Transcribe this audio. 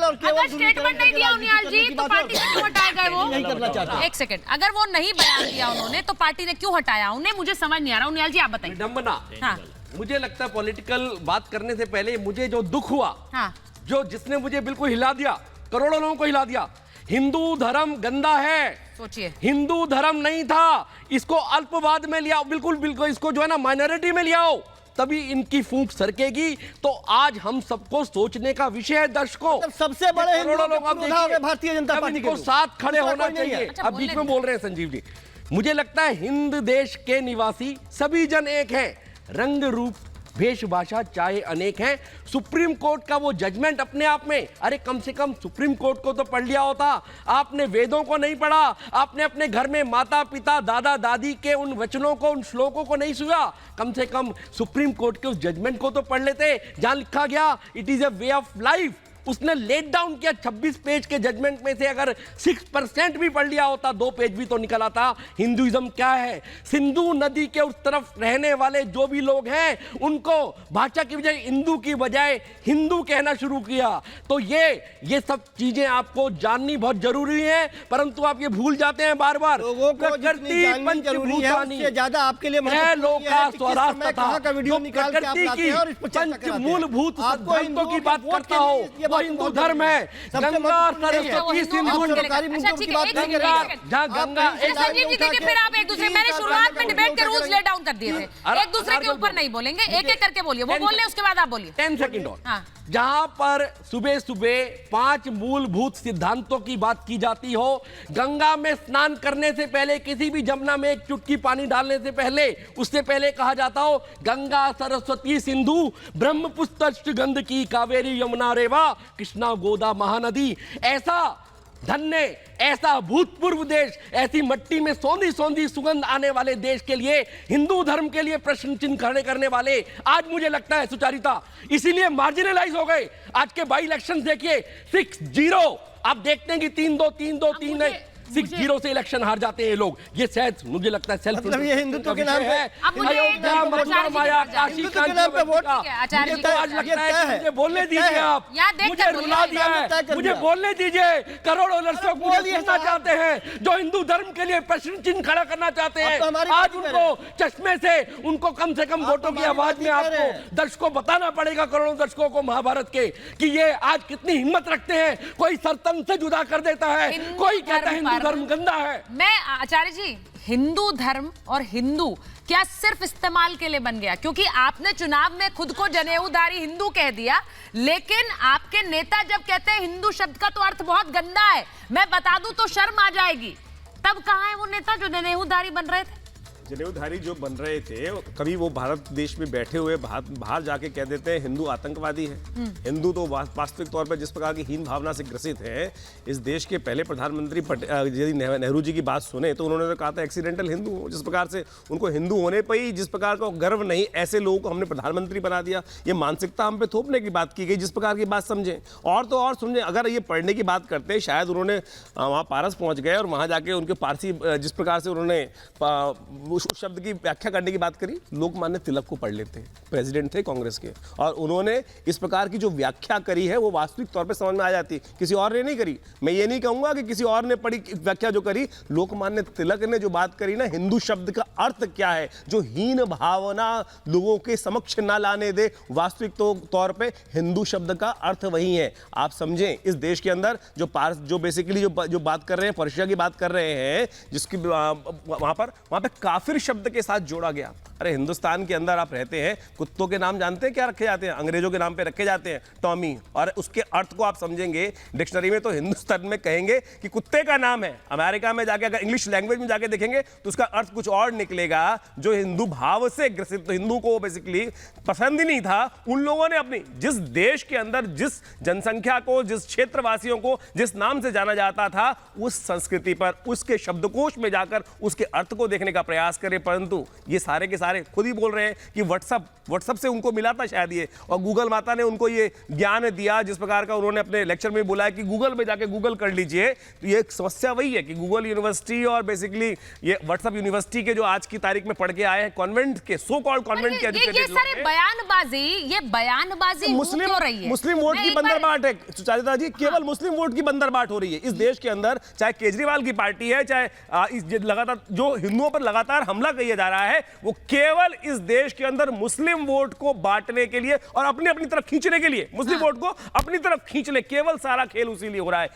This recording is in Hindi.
और केवल अगर स्टेटमेंट नहीं दिया उनियाल जी तो पार्टी से क्यों हटाए गए वो? नहीं करना चाहते। एक सेकंड, अगर वो नहीं बयान दिया उन्होंने तो पार्टी ने क्यों हटाया उन्हें? मुझे समझ नहीं आ रहा। उनियाल जी आप बताइए। विडंबना। हाँ मुझे लगता है पॉलिटिकल बात करने से पहले मुझे जो दुख हुआ, हाँ जो जिसने मुझे बिल्कुल हिला दिया, करोड़ों लोगों को हिला दिया, हिंदू धर्म गंदा है। सोचिए, हिंदू धर्म नहीं था, इसको अल्पवाद में लिया, बिल्कुल बिल्कुल इसको जो है ना माइनॉरिटी में लिया हो, तभी इनकी फूंक सरकेगी। तो आज हम सबको सोचने का विषय है दर्शकों। सबसे बड़े करोड़ों लोग आप देखिए, भारतीय जनता पार्टी को साथ खड़े होना चाहिए। अच्छा, अब बीच में बोल रहे हैं संजीव जी। मुझे लगता है हिंद देश के निवासी सभी जन एक हैं, रंग रूप वेशभाषा चाहे अनेक हैं। सुप्रीम कोर्ट का वो जजमेंट अपने आप में, अरे कम से कम सुप्रीम कोर्ट को तो पढ़ लिया होता। आपने वेदों को नहीं पढ़ा, आपने अपने घर में माता पिता दादा दादी के उन वचनों को, उन श्लोकों को नहीं सुना। कम से कम सुप्रीम कोर्ट के उस जजमेंट को तो पढ़ लेते, जहां लिखा गया it is a way of life. उसने लेट डाउन किया 26 पेज के जजमेंट में से अगर 6% भी पढ़ लिया होता, 2 पेज भी तो निकल आता। हिंदुइज्म क्या है? सिंधु नदी के उस तरफ रहने वाले जो भी लोग हैं उनको भाषा की बजाय हिंदू की बजाय हिंदू कहना शुरू किया। तो ये सब चीजें आपको जाननी बहुत जरूरी है, परंतु आप ये भूल जाते हैं बार बार। लोगों को जितनी जाननी जरूरी है उससे ज्यादा आपके लिए लोग का स्वराष्ट्र कहाँ का वीडियो निकाल के आप लाते हैं और इस पर चर्चा कराते हैं। मूलभूत सिद्धांतों की बात करता हो, हिंदू धर्म है। गंगा सरस्वती सिंधु सरकारी मुद्दों की बात नहीं करेंगे। जहाँ गंगा संजीव जी देखिए, फिर आप एक दूसरे, मैंने शुरुआत में डिबेट के रूल्स ले डाउन कर दिए थे, एक दूसरे के ऊपर नहीं बोलेंगे, एक एक करके बोलिए। वो बोल रहे हैं उसके बाद आप बोलिए। 10 सेकंड और। हाँ। जहां पर सुबह सुबह 5 मूलभूत सिद्धांतों की बात की जाती हो, गंगा में स्नान करने से पहले, किसी भी जमुना में एक चुटकी पानी डालने से पहले, उससे पहले कहा जाता हो गंगा सरस्वती सिंधु ब्रह्मपुत्र गंडकी कावेरी यमुना रेवा कृष्णा गोदा महानदी। ऐसा धन्य, ऐसा भूतपूर्व देश, ऐसी मट्टी में सौंधी सौंधी सुगंध आने वाले देश के लिए, हिंदू धर्म के लिए प्रश्न चिन्ह खड़े करने वाले आज मुझे लगता है सुचारिता इसीलिए मार्जिनलाइज हो गए। आज के बाई इलेक्शन देखिए 6-0, आप देखते हैं कि 3-2 3-2 3 6-0 से इलेक्शन हार जाते हैं ये लोग। ये शायद मुझे लगता है सेल्फ, मतलब ये हिंदुत्व के नाम पे अयोध्या मथुरा माया काशी कांची वोट। मुझे तो आज लगता है कि मुझे बोलने दीजिए, आप मुझे रुला दिया है, मुझे बोलने दीजिए। करोड़ों दर्शक मुझे सुनना चाहते हैं, जो हिंदू धर्म के लिए प्रश्न चिन्ह खड़ा करना चाहते हैं। आज उनको चश्मे से, उनको कम से कम वोटों की आवाज में आपको दर्शकों बताना पड़ेगा, करोड़ों दर्शकों को महाभारत के, कि ये आज कितनी हिम्मत रखते हैं। कोई सरतन से जुदा कर देता है, कोई कहता है धर्म गंदा है। मैं आचार्य जी, हिंदू धर्म और हिंदू क्या सिर्फ इस्तेमाल के लिए बन गया? क्योंकि आपने चुनाव में खुद को जनेऊधारी हिंदू कह दिया, लेकिन आपके नेता जब कहते हैं हिंदू शब्द का तो अर्थ बहुत गंदा है, मैं बता दूं तो शर्म आ जाएगी। तब कहां है वो नेता जो जनेऊधारी बन रहे थे? जनेऊधारी जो बन रहे थे, कभी वो भारत देश में बैठे हुए बाहर जाके कह देते हैं हिंदू आतंकवादी है। हिंदू तो वास्तविक तौर पर जिस प्रकार की हीन भावना से ग्रसित है, इस देश के पहले प्रधानमंत्री यदि नेहरू जी की बात सुने तो उन्होंने तो कहा था एक्सीडेंटल हिंदू। जिस प्रकार से उनको हिंदू होने पर ही जिस प्रकार का गर्व नहीं, ऐसे लोगों को हमने प्रधानमंत्री बना दिया। ये मानसिकता हम पे थोपने की बात की गई, जिस प्रकार की बात समझें और तो और समझें। अगर ये पढ़ने की बात करते, शायद उन्होंने वहाँ पारस पहुँच गए और वहाँ जाके उनके पारसी जिस प्रकार से उन्होंने उस शब्द की व्याख्या करने की बात करी, लोकमान्य तिलक को पढ़ लेते हैं, प्रेसिडेंट थे कांग्रेस के, और उन्होंने इस प्रकार की जो व्याख्या करी है वो वास्तविक तौर पे समझ में आ जाती, किसी और ने नहीं करी। मैं ये नहीं कहूंगा कि किसी और ने पढ़ी व्याख्या जो करी, लोकमान्य तिलक ने जो बात करी ना, हिंदू शब्द का अर्थ क्या है, जो हीन भावना लोगों के समक्ष ना लाने दे, वास्तविक तौर पे हिंदू शब्द का अर्थ वही है। आप समझें, इस देश के अंदर जो बेसिकली जो बात कर रहे हैं, पर्शिया की बात कर रहे हैं, जिसकी वहां पे काफिर शब्द के साथ जोड़ा गया। अरे हिंदुस्तान के अंदर आप रहते हैं, कुत्तों के नाम जानते हैं क्या रखे जाते हैं? अंग्रेजों के नाम पे रखे जाते हैं, टॉमी। और उसके अर्थ को आप समझेंगे डिक्शनरी में तो हिंदुस्तान में कहेंगे कि कुत्ते का नाम है। अमेरिका में जाके अगर इंग्लिश लैंग्वेज में जाके देखेंगे तो उसका अर्थ कुछ और निकलेगा, जो हिंदू भाव से ग्रसित, तो हिंदू को बेसिकली पसंद ही नहीं था। उन लोगों ने अपनी जिस देश के अंदर जिस जनसंख्या को, जिस क्षेत्रवासियों को जिस नाम से जाना जाता था, उस संस्कृति पर, उसके शब्दकोश में जाकर उसके अर्थ को देखने का प्रयास करें। परंतु ये सारे के सारे खुद ही बोल रहे हैं कि व्हाट्सएप से उनको मिला था शायद ये, और गूगल माता ने उनको ये ज्ञान दिया जिस प्रकार का उन्होंने अपने लेक्चर में बोला है कि गूगल में जाके गूगल कर लीजिए। तो ये एक समस्या वही है कि गूगल यूनिवर्सिटी और बेसिकली ये व्हाट्सएप यूनिवर्सिटी के जो आज की तारीख में पढ़ के आए हैं कॉन्वेंट के, सो कॉल्ड कॉन्वेंट के ये सारे बयानबाजी मुस्लिम हो रही है। मुस्लिम वोट की बंदरबाट है सुचारिता जी, केवल मुस्लिम वोट की बंदरबाट हो रही है इस देश के अंदर। चाहे केजरीवाल की पार्टी है, चाहे लगातार जो हिंदुओं पर लगातार हमला किया जा रहा है, वो केवल इस देश के अंदर मुस्लिम वोट को बांटने के लिए और अपनी तरफ खींचने के लिए, मुस्लिम वोट को अपनी तरफ खींच ले, केवल सारा खेल उसी लिए हो रहा है।